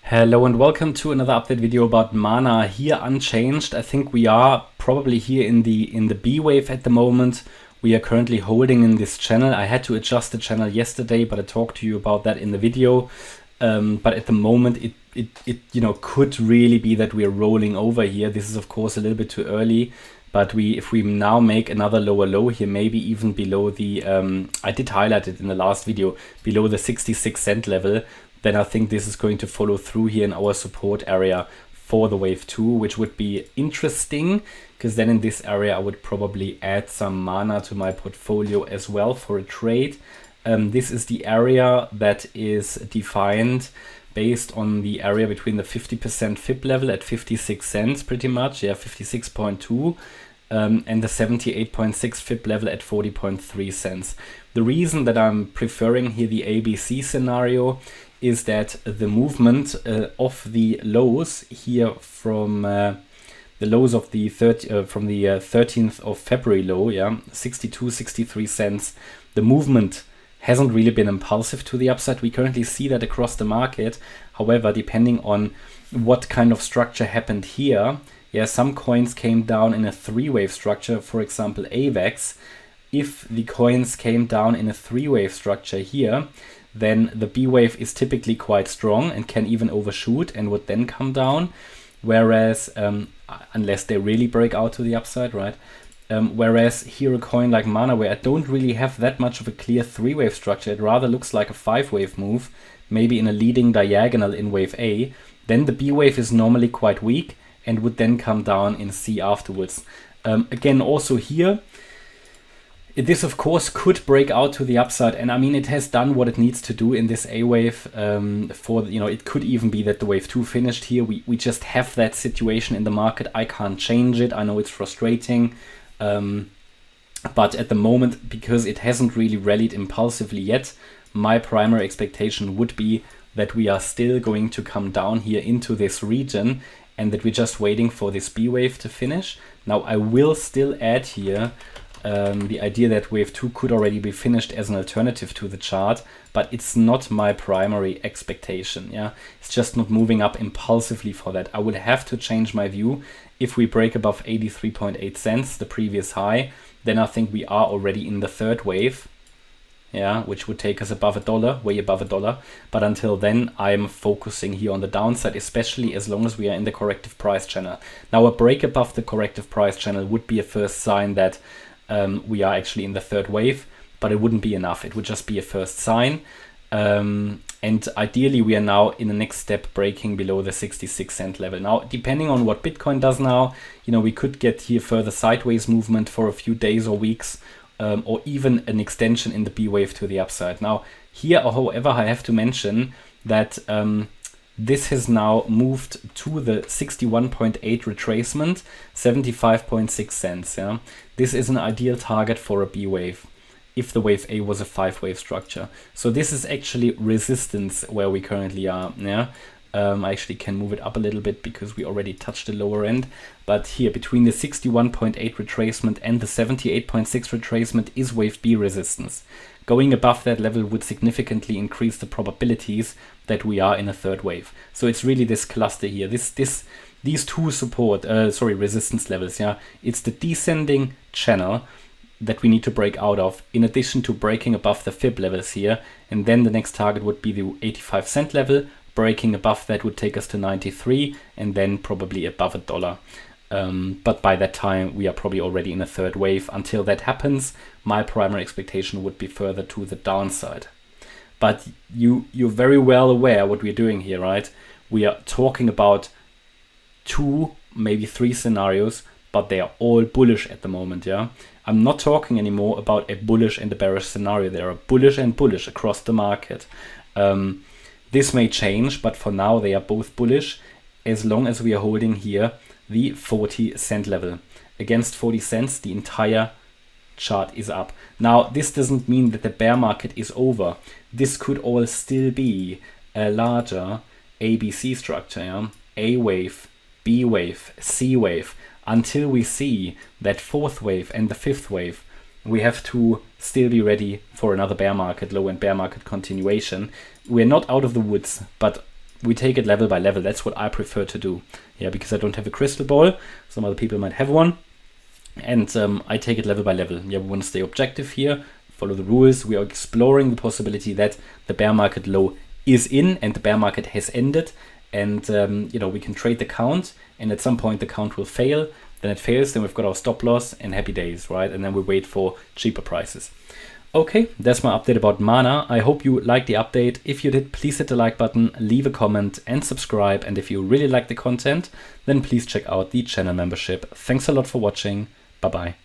Hello and welcome to another update video about Mana. Here unchanged. I think we are probably here in the B wave at the moment. We are currently holding in this channel. I had to adjust the channel yesterday, but I talked to you about that in the video. But at the moment it could really be that we are rolling over here. This is of course a little bit too early, but if we now make another lower low here, maybe even below the I did highlight it in the last video, below the 66 cent level, then I think this is going to follow through here in our support area for the wave 2, which would be interesting, because then in this area I would probably add some Mana to my portfolio as well for a trade. This is the area that is defined based on the area between the 50% FIB level at 56 cents pretty much, yeah, 56.2, and the 78.6 FIB level at 40.3 cents. The reason that I'm preferring here the ABC scenario is that the movement of the lows here from the lows of the 13th of February low, yeah, 63 cents, the movement hasn't really been impulsive to the upside. We currently see that across the market. However, depending on what kind of structure happened here, yeah, some coins came down in a three-wave structure, for example AVAX. If the coins came down in a three-wave structure here, then the B wave is typically quite strong and can even overshoot and would then come down. Whereas, unless they really break out to the upside, right? Whereas here a coin like Mana, where I don't really have that much of a clear three-wave structure, it rather looks like a five-wave move, maybe in a leading diagonal in wave A, then the B wave is normally quite weak and would then come down in C afterwards. Again, also here, this of course could break out to the upside, and I mean it has done what it needs to do in this A wave. It could even be that the wave 2 finished here. We just have that situation in the market. I can't change it. I know it's frustrating, but at the moment, because it hasn't really rallied impulsively yet, my primary expectation would be that we are still going to come down here into this region and that we're just waiting for this B wave to finish. Now I will still add here the idea that wave 2 could already be finished as an alternative to the chart, but it's not my primary expectation. Yeah, it's just not moving up impulsively for that. I would have to change my view if we break above 83.8 cents, the previous high. Then I think we are already in the third wave, yeah, which would take us above $1, way above $1. But until then, I'm focusing here on the downside, especially as long as we are in the corrective price channel. Now a break above the corrective price channel would be a first sign that we are actually in the third wave, but it wouldn't be enough. It would just be a first sign. And ideally, we are now in the next step breaking below the 66 cent level. Now, depending on what Bitcoin does now, we could get here further sideways movement for a few days or weeks, or even an extension in the B wave to the upside. Now, here, however, I have to mention that this has now moved to the 61.8 retracement, 75.6 cents. Yeah, this is an ideal target for a B wave if the wave A was a five-wave structure. So this is actually resistance where we currently are. Yeah, I actually can move it up a little bit because we already touched the lower end. But here between the 61.8 retracement and the 78.6 retracement is wave B resistance. Going above that level would significantly increase the probabilities that we are in a third wave. So it's really this cluster here, these two resistance levels. Yeah, it's the descending channel that we need to break out of, in addition to breaking above the FIB levels here. And then the next target would be the 85 cent level. Breaking above that would take us to 93, and then probably above $1. But by that time, we are probably already in a third wave. Until that happens, my primary expectation would be further to the downside. But you're very well aware what we're doing here, right? We are talking about 2, maybe 3 scenarios, but they are all bullish at the moment, yeah? I'm not talking anymore about a bullish and a bearish scenario. There are bullish and bullish across the market. This may change, but for now they are both bullish as long as we are holding here the 40 cent level. Against 40 cents, the entire chart is up. Now, this doesn't mean that the bear market is over. This could all still be a larger ABC structure, yeah? A wave, B wave, C wave, until we see that fourth wave and the fifth wave. We have to still be ready for another bear market low and bear market continuation. We're not out of the woods, but we take it level by level. That's what I prefer to do. Yeah, because I don't have a crystal ball. Some other people might have one. And I take it level by level. Yeah, we want to stay objective here, follow the rules. We are exploring the possibility that the bear market low is in and the bear market has ended. And, we can trade the count, and at some point the count will fail. Then it fails, then we've got our stop loss and happy days, right? And then we wait for cheaper prices. Okay, that's my update about Mana. I hope you liked the update. If you did, please hit the like button, leave a comment and subscribe. And if you really like the content, then please check out the channel membership. Thanks a lot for watching. Bye-bye.